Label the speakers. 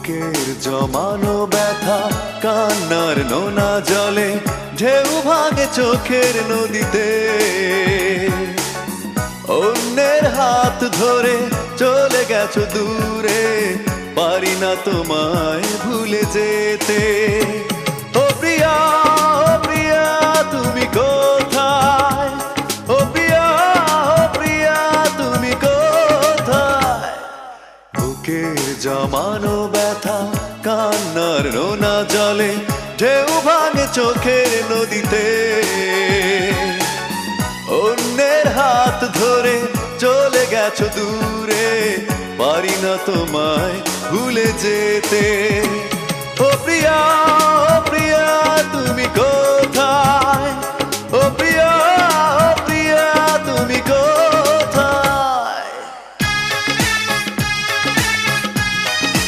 Speaker 1: বুকের জমানো ব্যথা কান্নার নোনা জলে ঢেউ ভাঙে চোখের নদীতে অন্যের হাত ধরে চলে গেছো দূরে পারি না তোমায় ভুলে যেতে ও প্রিয়া তুমি কোথায় ও প্রিয়া তুমি কোথায় বুকের জমানো ব্যথা কান্নার নোনা জলে ঢেউ ভাঙে চোখের নদীতে অন্যের হাত ধরে চলে গেছো দূরে পারি না তোমায় ভুলে যেতে ও প্রিয়া তুমি কোথায় ও প্রিয়া তুমি কোথায়